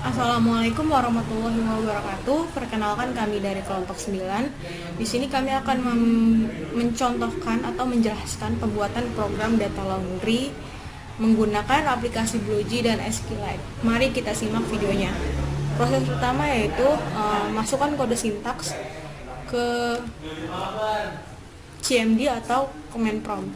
Assalamualaikum warahmatullahi wabarakatuh. Perkenalkan kami dari kelompok 9. Di sini kami akan mencontohkan atau menjelaskan pembuatan program data laundry menggunakan aplikasi BlueJ dan SQLite. Mari kita simak videonya. Proses pertama yaitu masukkan kode sintaks ke CMD atau command prompt.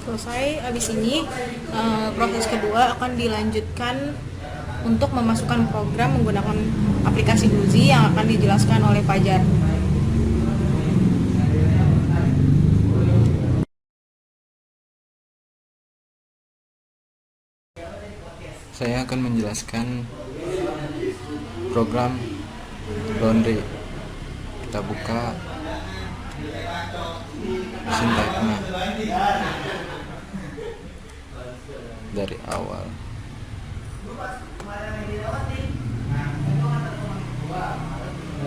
Selesai, habis ini proses kedua akan dilanjutkan untuk memasukkan program menggunakan aplikasi BlueJ yang akan dijelaskan oleh Fajar. Saya akan menjelaskan program laundry. Kita buka sintaknya dari awal.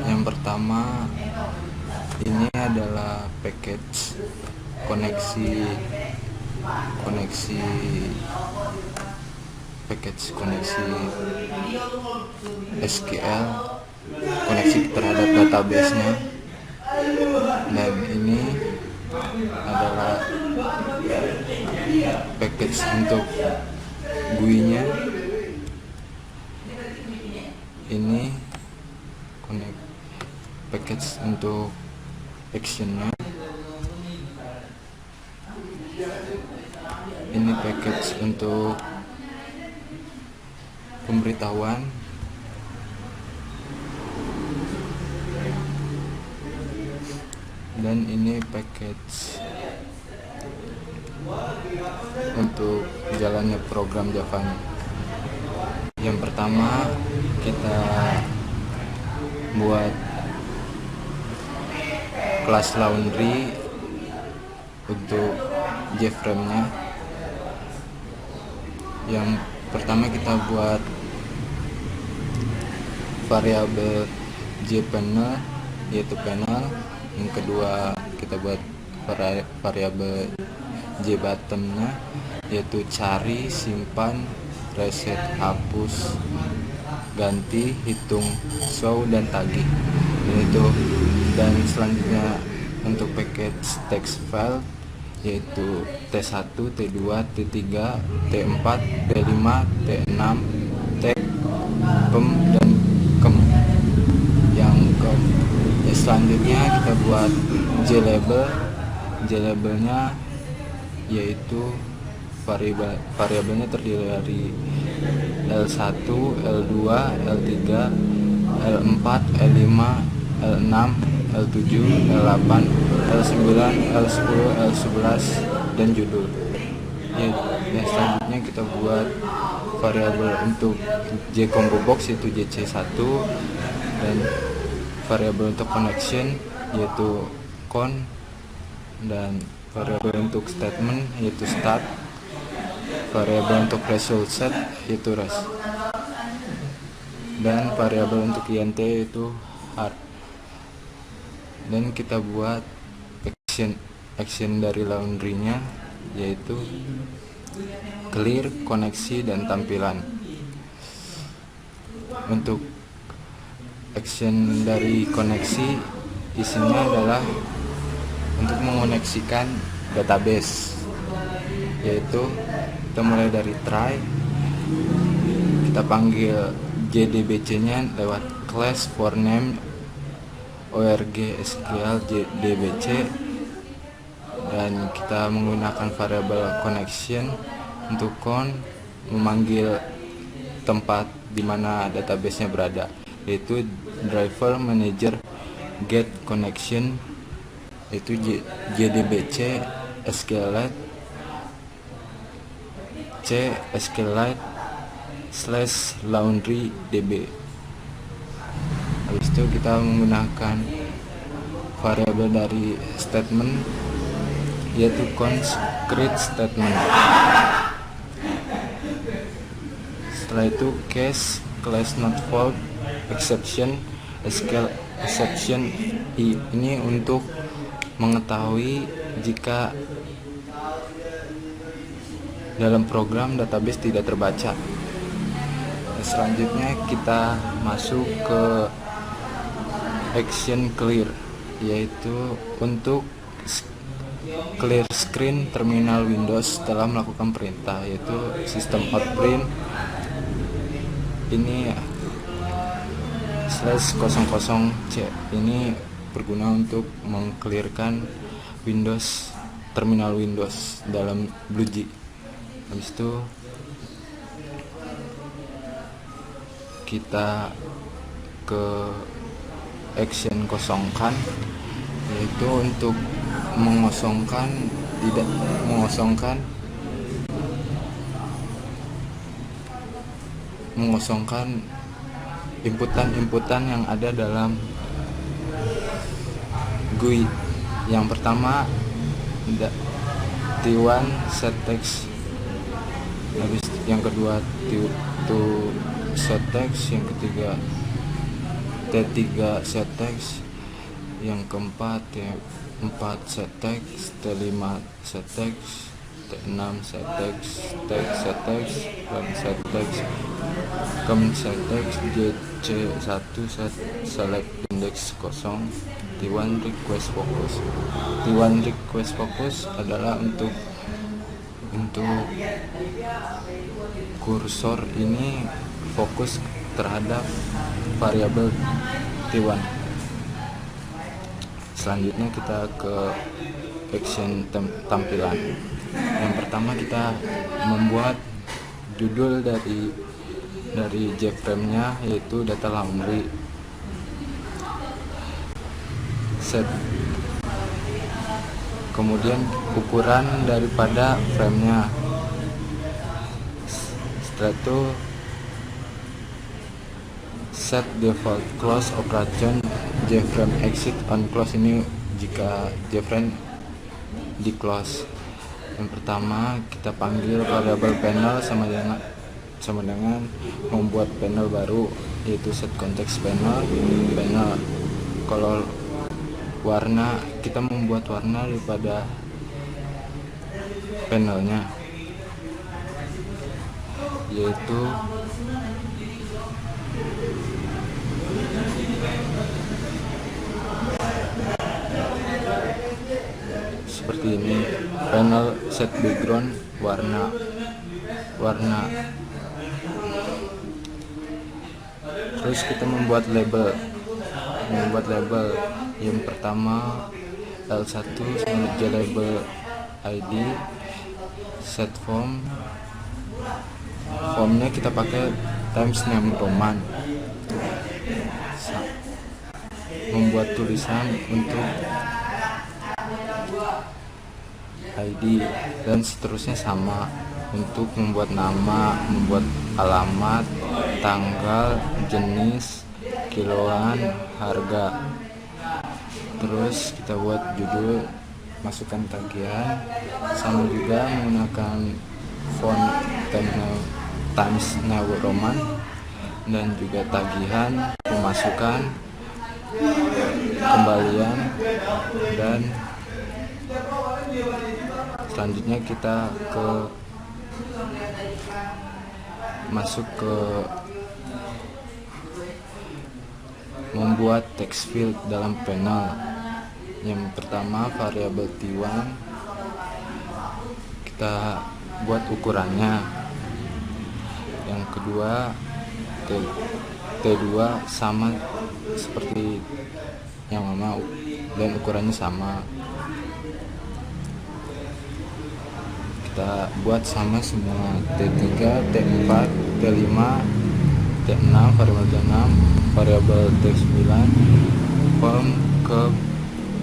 Yang pertama, ini adalah package koneksi SQL, koneksi terhadap database-nya. Dan ini adalah package untuk GUI-nya. Ini package untuk action-nya. Ini package untuk pemberitahuan. Dan ini package untuk jalannya program Java-nya. Yang pertama, kita buat kelas laundry untuk JFrame-nya. Yang pertama kita buat variabel JPanel, yaitu panel. Yang kedua kita buat variabel JButton-nya, yaitu cari, simpan, reset, hapus, ganti, hitung, show, dan tagih. Dan selanjutnya untuk package text file, yaitu T1, T2, T3, T4, T5, T6, T, PEM, dan KEM. Selanjutnya kita buat J-labelnya yaitu variabelnya terdiri dari L1, L2, L3, L4, L5, L6, L7, L8, L9, L10, L11, dan judul. Selanjutnya kita buat variabel untuk J combo box yaitu JC1, dan variabel untuk connection yaitu con, dan variabel untuk statement yaitu start, variabel untuk result set yaitu res, dan variabel untuk int yaitu hard. Dan kita buat action dari laundry-nya yaitu clear, koneksi, dan tampilan. Untuk action dari koneksi isinya adalah untuk mengoneksikan database, yaitu kita mulai dari try, kita panggil JDBC nya lewat class for name org sql jdbc, dan kita menggunakan variabel connection untuk con memanggil tempat di mana database nya berada, yaitu driver manager get connection yaitu jdbc sqlite c sqlite / laundry db. Habis itu kita menggunakan variabel dari statement yaitu concrete statement. Setelah itu case class not found exception SQL exception ini untuk mengetahui jika dalam program database tidak terbaca. Selanjutnya kita masuk ke action clear, yaitu untuk clear screen terminal Windows setelah melakukan perintah, yaitu system out print ini /00c ini berguna untuk mengclearkan Windows, terminal Windows dalam BlueJ. Habis itu kita ke action kosongkan, yaitu untuk mengosongkan inputan yang ada dalam GUI. Yang pertama T1 set text, habis yang kedua T2 set text, yang ketiga T3 set text, yang keempat T4 set text, T5 set text, T6 set text, text set text, run set text, com set text, JC1 set select index kosong, T1 request focus. T1 request focus adalah untuk kursor ini fokus terhadap variabel T1. Selanjutnya kita ke action tampilan. Yang pertama kita membuat judul dari JFrame-nya yaitu data laundry. Set. Kemudian ukuran daripada frame-nya. Setelah itu set default close operation JFrame exit on close, ini jika JFrame di close. Yang pertama kita panggil variabel panel sama dengan membuat panel baru, yaitu set context panel. Kalau warna, kita membuat warna daripada panelnya, yaitu seperti ini. Panel set background warna. Terus kita membuat label. Yang pertama L1 sengaja label ID, set formnya kita pakai Times New Roman. Membuat tulisan untuk ID dan seterusnya sama. Untuk membuat nama, membuat alamat, tanggal, jenis, kiloan, harga. Terus kita buat judul, masukkan tagihan, sama juga menggunakan font Times New Roman, dan juga tagihan, pemasukan, kembalian, dan selanjutnya kita masuk ke membuat text field dalam panel. Yang pertama variabel T1, kita buat ukurannya. Yang kedua T2 sama seperti yang lama dan ukurannya sama. Kita buat sama semua T3, T4, T5, T6, variabel T6, variabel T9, form, curve,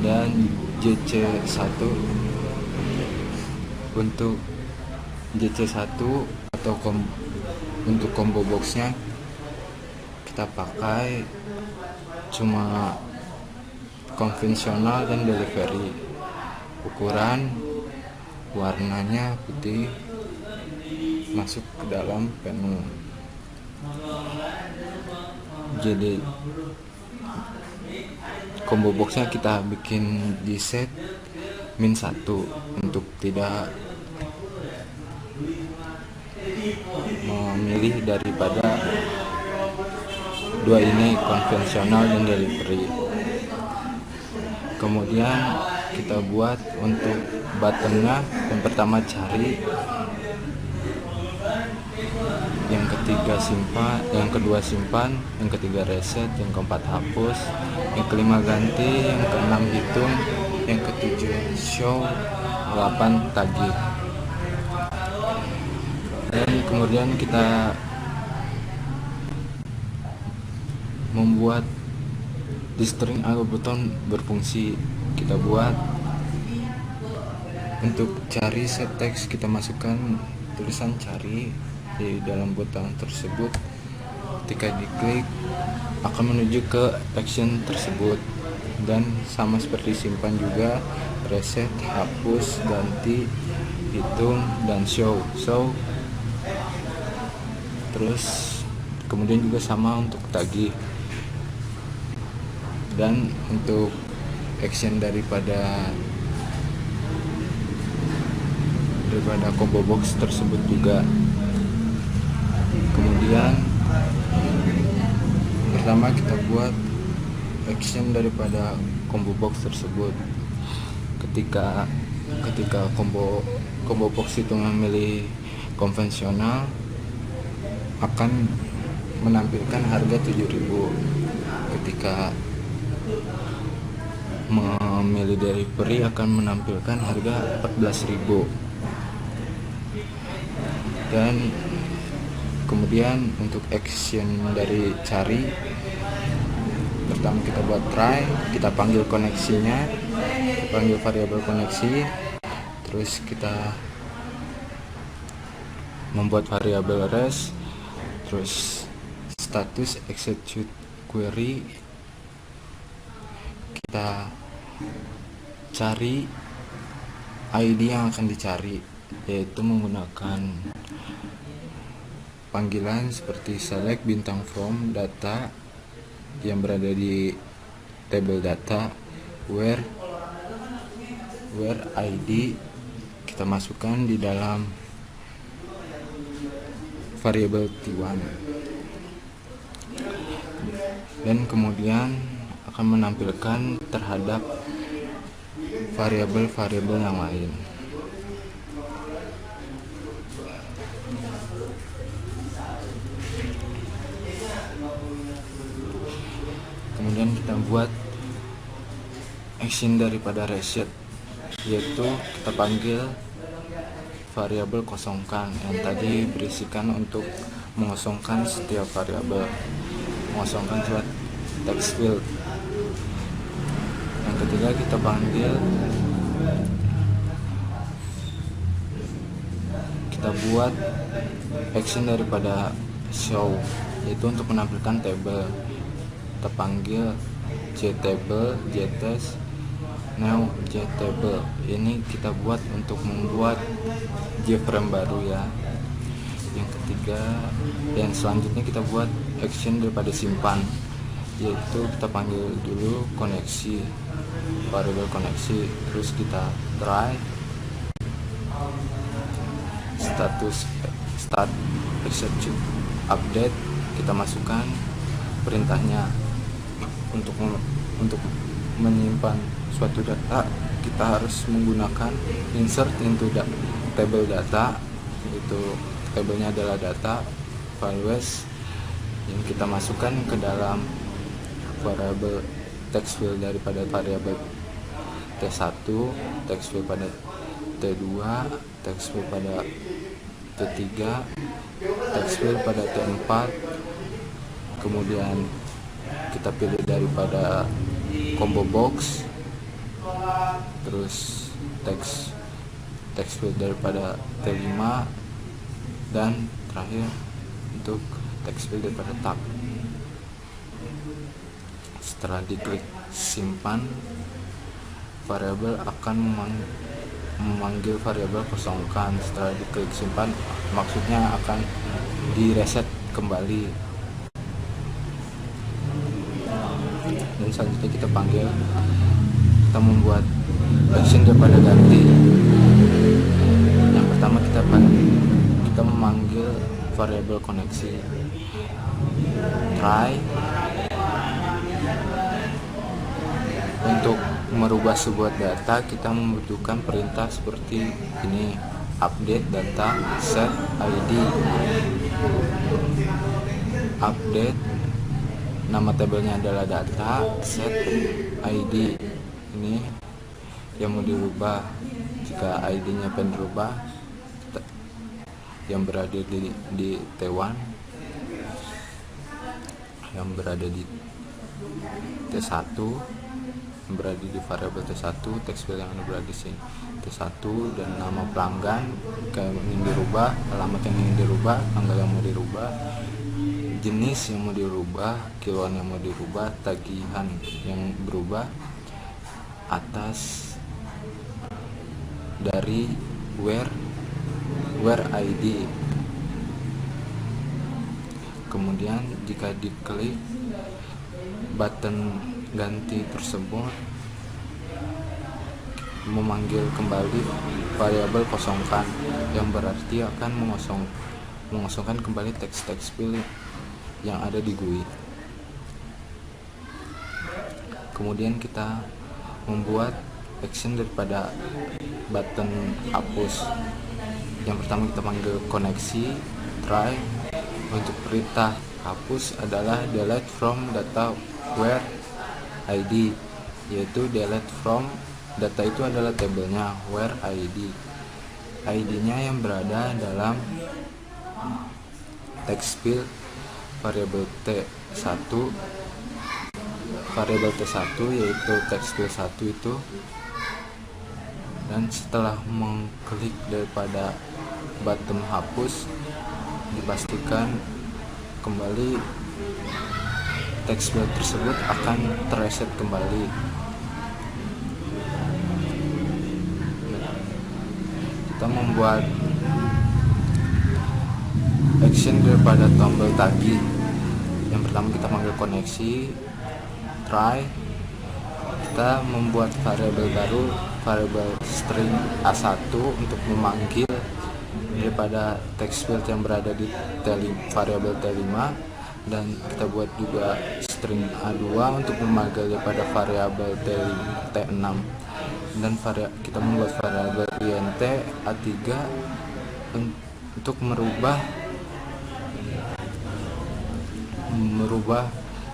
dan JC1. Untuk JC1 atau untuk combo boxnya kita pakai cuma konvensional dan delivery. Ukuran, warnanya putih, masuk ke dalam panel. Jadi combo boxnya kita bikin di set -1 untuk tidak memilih daripada dua ini, konvensional dan delivery. Kemudian kita buat untuk buttonnya, yang pertama cari, yang ketiga simpan, yang kedua simpan, yang ketiga reset, yang keempat hapus, yang kelima ganti, yang keenam hitung, yang ketujuh show, 8 tagih. Dan kemudian kita membuat di string atau button berfungsi. Kita buat untuk cari set teks, kita masukkan tulisan cari di dalam button tersebut. Ketika diklik akan menuju ke action tersebut, dan sama seperti simpan juga, reset, hapus, ganti, hitung, dan show. Terus kemudian juga sama untuk tagih. Dan untuk action daripada combo box tersebut juga. Kemudian pertama kita buat action daripada combo box tersebut. Ketika combo box itu memilih konvensional, akan menampilkan harga 7.000. Ketika memilih delivery akan menampilkan harga 14.000. Dan kemudian untuk action dari cari, pertama kita buat try, kita panggil koneksinya, panggil variabel koneksi, terus kita membuat variabel res, terus status execute query, kita cari ID yang akan dicari, yaitu menggunakan panggilan seperti select bintang from data yang berada di tabel data, where ID kita masukkan di dalam variabel T1, dan kemudian akan menampilkan terhadap variabel-variabel yang lain. Kemudian kita buat action daripada reset, yaitu kita panggil variabel kosongkan yang tadi berisikan untuk mengosongkan setiap variabel, mengosongkan suatu text field. Yang ketiga kita panggil, kita buat action daripada show, yaitu untuk menampilkan table. Kita panggil jtable, jtest, new jtable. Ini kita buat untuk membuat JFrame baru ya. Yang ketiga, yang selanjutnya kita buat action daripada simpan, yaitu kita panggil dulu koneksi, variabel koneksi, terus kita try status start execute update, kita masukkan perintahnya. Untuk menyimpan suatu data, kita harus menggunakan insert into table data, itu tabelnya adalah data values yang kita masukkan ke dalam variable text field daripada variabel T1, text field pada T2, text field pada T3, text field pada T4. Kemudian kita pilih daripada combo box, terus text field daripada T5, dan terakhir untuk text field daripada tab. Setelah diklik simpan, variabel akan memanggil variabel kosongkan. Setelah diklik simpan, maksudnya akan direset kembali. Dan selanjutnya kita panggil, kita membuat action daripada ganti. Yang pertama kita memanggil variabel koneksi try. Untuk merubah sebuah data, kita membutuhkan perintah seperti ini: update data set id, update nama tabelnya adalah data, set id. Ini yang mau dirubah. Jika id-nya pengen dirubah, yang berada di T1, yang berada di T1, yang berada di variabel T1, text field yang berada di sini T1, dan nama pelanggan jika ingin dirubah, alamat yang ingin dirubah, tanggal yang mau dirubah, jenis yang mau dirubah, kiloan yang mau dirubah, tagihan yang berubah atas dari where id. Kemudian jika diklik button ganti tersebut, memanggil kembali variabel kosongkan, yang berarti akan mengosongkan kembali text field yang ada di GUI. Kemudian kita membuat action daripada button hapus. Yang pertama kita panggil koneksi try. Untuk perintah hapus adalah delete from data where id, yaitu delete from data itu adalah tabelnya where id-nya yang berada dalam text field variabel T1, yaitu text field 1 itu. Dan setelah mengklik daripada button hapus, dipastikan kembali text field tersebut akan terreset kembali. Kita membuat action daripada tombol tagih. Yang pertama kita panggil koneksi try. Kita membuat variabel baru, variabel string A1, untuk memanggil daripada text field yang berada di variabel T5, dan kita buat juga string A2 untuk memanggil daripada variabel T6. dan kita membuat variabel int a3 untuk merubah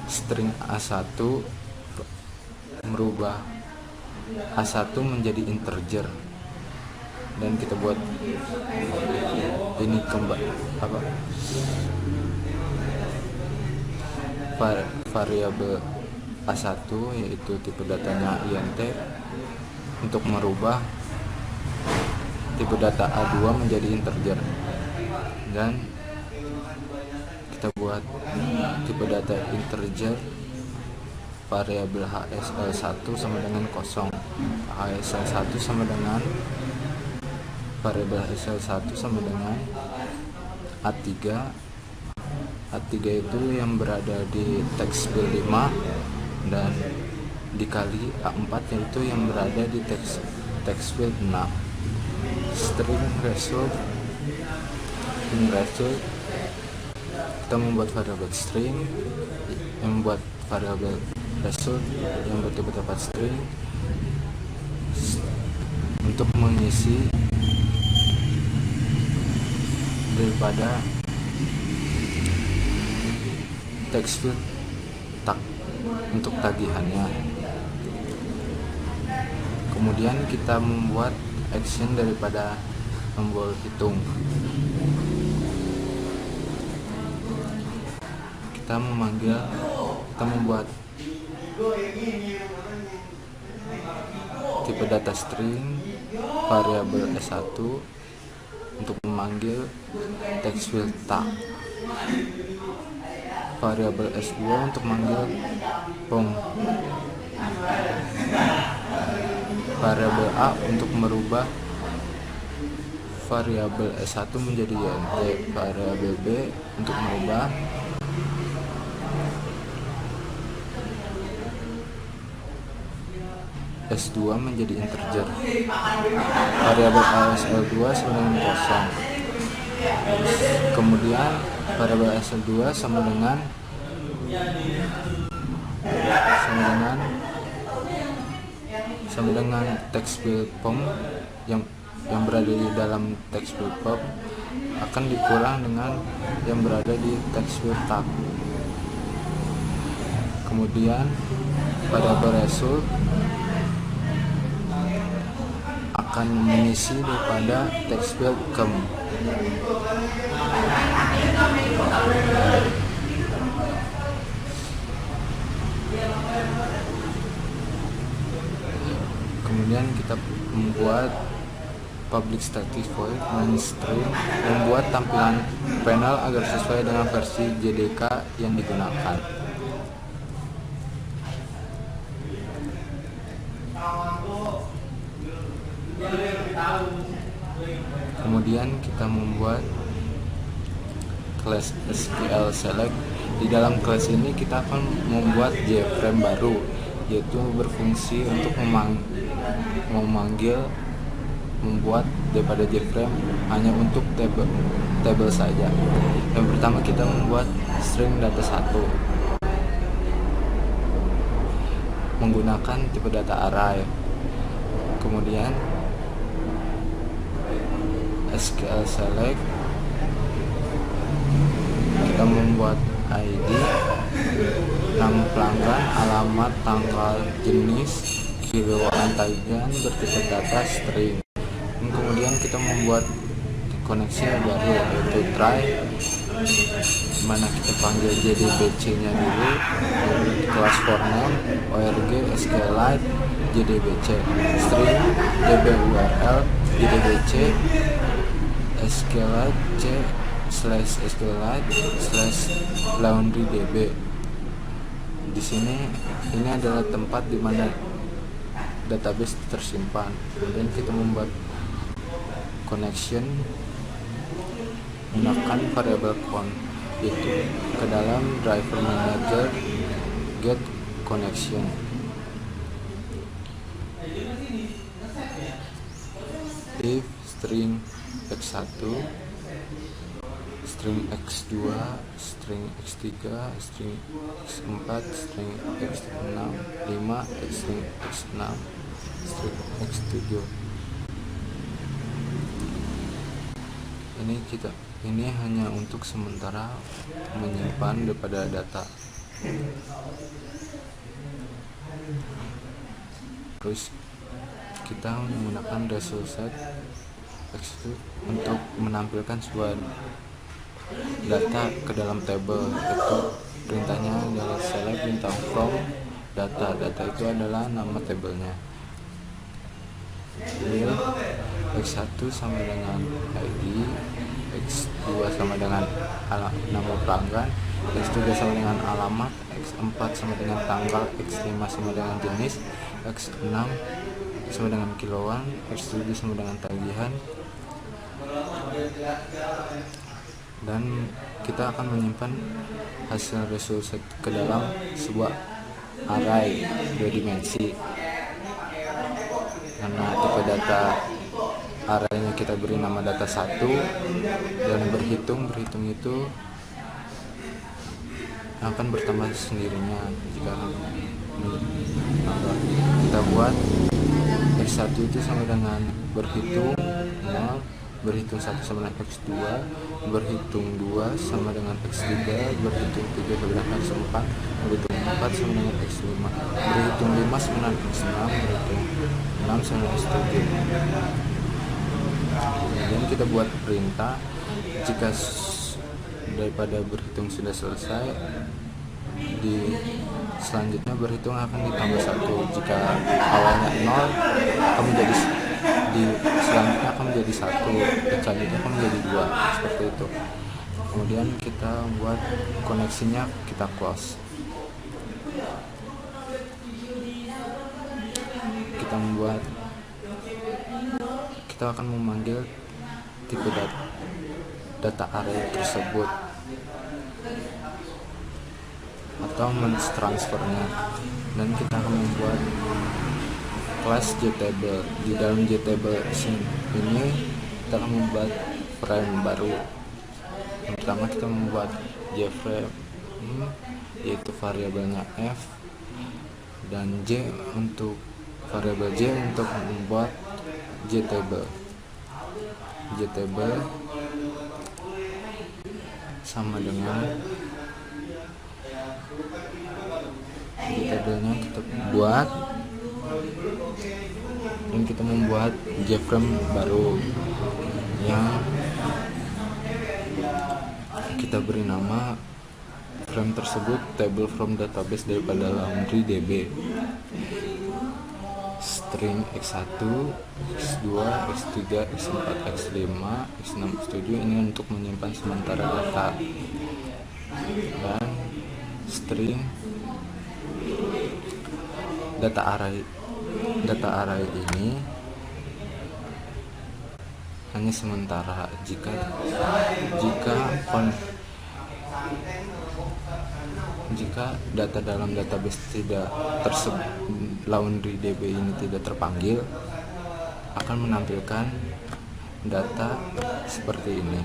string a1 menjadi integer, dan kita buat ini variabel a1 yaitu tipe datanya int untuk merubah tipe data a2 menjadi integer, dan kita buat tipe data integer variabel hsl1 sama dengan kosong. hsl1 sama dengan variabel hsl1 sama dengan a3 itu yang berada di teks field 5 dan dikali a4 yaitu yang berada di teks field 6. String result kita membuat variabel string yang membuat variabel result yang bertipe dapat string untuk mengisi daripada text field untuk tagihannya. Kemudian kita membuat action daripada tombol hitung. Kita membuat tipe data string variabel s1 untuk memanggil text field tag, variabel s2 untuk memanggil pom, variabel a untuk merubah variabel s1 menjadi int, variabel b untuk merubah S2 menjadi integer, variabel ASL2 sama dengan kosong. Kemudian variabel ASL2 sama dengan text field pom yang berada di dalam text field pom akan dikurang dengan yang berada di text field tab. Kemudian variabel result akan mengisi daripada text field kem. Kemudian kita membuat public static void main string, membuat tampilan panel agar sesuai dengan versi JDK yang digunakan. Kemudian kita membuat kelas SQL select. Di dalam kelas ini kita akan membuat JFrame baru, yaitu berfungsi untuk membuat daripada JFrame hanya untuk table saja. Yang pertama kita membuat string data 1 menggunakan tipe data array. Kemudian SQL select, kita membuat ID, nama pelanggan, alamat, tanggal, jenis, kiloan tagihan bertipe data string. Kemudian kita membuat koneksi baru yaitu try, mana kita panggil JDBC nya dulu, kelas for name, org, SQLite, JDBC, string, dburl, JDBC, SQLite c /SQLite /laundry db. Di sini ini adalah tempat di mana database tersimpan. Kemudian kita membuat connection menggunakan variabel con itu ke dalam driver manager get connection. If string x1, string x2, string x3, string x4, string x6, 5, string x6, string X7. Ini hanya untuk sementara menyimpan daripada data. Terus kita menggunakan resource X untuk menampilkan sebuah data ke dalam table. Itu perintahnya adalah select bintang from data. Data itu adalah nama tabelnya. Jadi X1 sama dengan ID, X2 sama dengan nama pelanggan, X3 sama dengan alamat, X4 sama dengan tanggal, X5 sama dengan jenis, X6 sama dengan kiloan, X7 sama dengan tagihan. Dan kita akan menyimpan hasil result ke dalam sebuah array 2 dimensi. Karena tipe data arraynya kita beri nama data 1, dan berhitung itu akan bertambah sendirinya jika kita buat X1 itu sama dengan berhitung 0, berhitung 1 sama dengan X2, berhitung 2 sama dengan X3, berhitung 3 sama dengan X4, berhitung 4 sama dengan X5, berhitung 5 sama dengan X6, berhitung 6 sama dengan X7. Kemudian kita buat perintah jika daripada berhitung sudah selesai, di selanjutnya berhitung akan ditambah 1. Jika awalnya 0 akan menjadi di selanjutnya akan menjadi 1, dan selanjutnya akan menjadi 2, seperti itu. Kemudian kita buat koneksinya, kita close. Kita akan memanggil tipe data array tersebut atau mentransfernya, dan kita akan membuat kelas JTable. Di dalam JTable ini kita akan membuat frame baru. Yang pertama kita membuat JFrame, yaitu variabelnya F, dan J untuk variabel J untuk membuat JTable. JTable sama dengan JTable-nya kita buat, dan kita membuat JFrame baru yang kita beri nama frame tersebut table from database daripada laundry DB. String X1, X2, X3, X4, X5, X6, X7 ini untuk menyimpan sementara data. Dan string data array ini hanya sementara. Jika data dalam database laundry DB ini tidak terpanggil, akan menampilkan data seperti ini,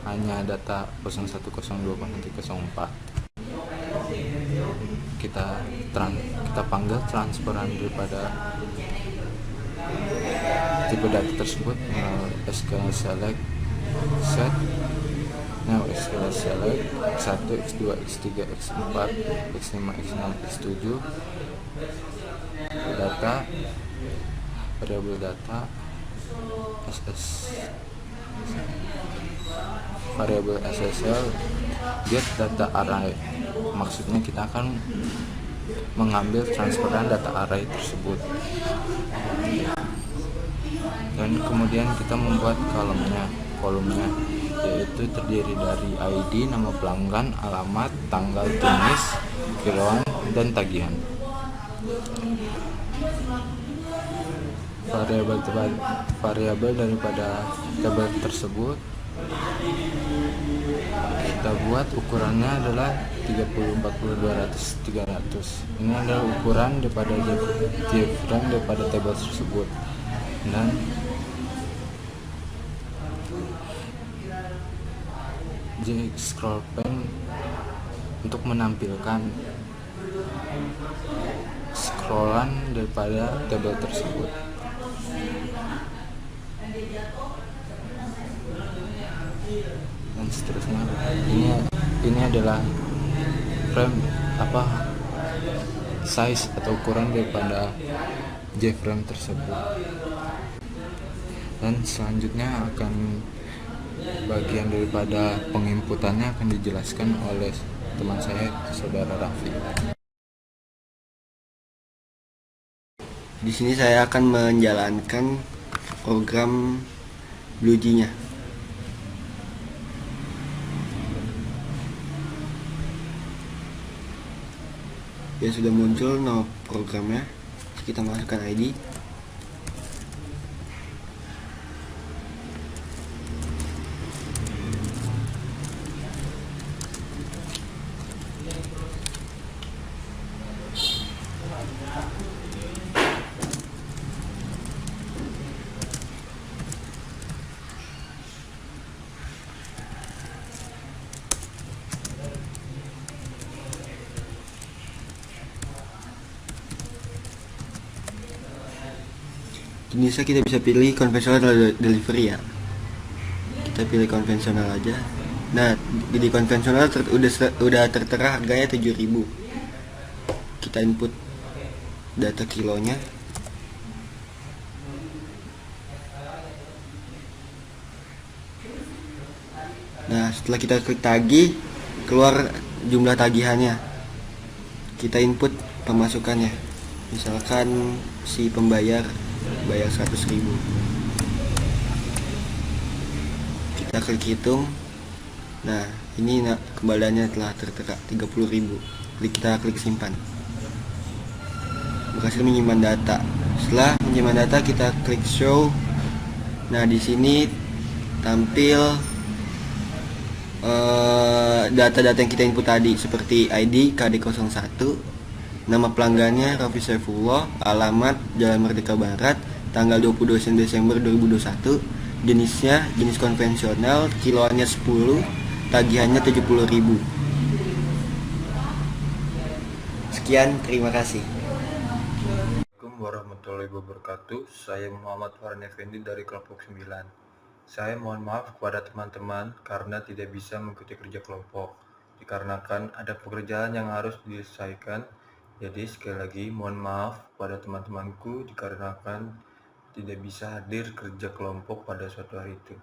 hanya data 0102.04. Kita panggil transferan daripada tipe data tersebut melalui SQL select set. Now SQL select X1, X2, X3, X4, X5, X6, X7 data, variabel data variabel SSL get data array. Maksudnya kita akan mengambil transferan data array tersebut, dan kemudian kita membuat kolomnya, yaitu terdiri dari ID, nama pelanggan, alamat, tanggal, jenis, kiloan, dan tagihan. Variabel daripada tabel tersebut kita buat ukurannya adalah 30, 40, 200, 300. Ini adalah ukuran daripada JFrame daripada tabel tersebut. Dan scroll pen untuk menampilkan scrollan daripada tabel tersebut. dan seterusnya. Ini adalah frame apa size atau ukuran daripada J-frame tersebut. Dan selanjutnya akan bagian daripada penginputannya akan dijelaskan oleh teman saya, saudara Raffi. Di sini saya akan menjalankan program BlueG-nya. Ya, sudah muncul nama programnya. Kita masukkan ID. Jenisnya kita bisa pilih konvensional delivery ya. Kita pilih konvensional aja. Nah, di konvensional udah tertera harganya 7.000. Kita input data kilonya. Nah, setelah kita klik tagih, keluar jumlah tagihannya. Kita input pemasukannya. Misalkan si pembayar bayar 100.000. Kita klik hitung. Nah, ini kembaliannya telah tertera 30.000. Kita klik simpan. Berhasil menyimpan data. Setelah menyimpan data, kita klik show. Nah, di sini tampil data-data yang kita input tadi, seperti ID KD01, nama pelanggannya Raffi Saifullah, alamat Jalan Merdeka Barat, tanggal 22 Desember 2021, jenisnya jenis konvensional, kiloannya 10, tagihannya 70.000. Sekian, terima kasih. Assalamualaikum warahmatullahi wabarakatuh. Saya Muhammad Farhan Effendi dari kelompok 9. Saya mohon maaf kepada teman-teman karena tidak bisa mengikuti kerja kelompok dikarenakan ada pekerjaan yang harus diselesaikan. Jadi sekali lagi mohon maaf pada teman-temanku dikarenakan tidak bisa hadir kerja kelompok pada suatu hari itu.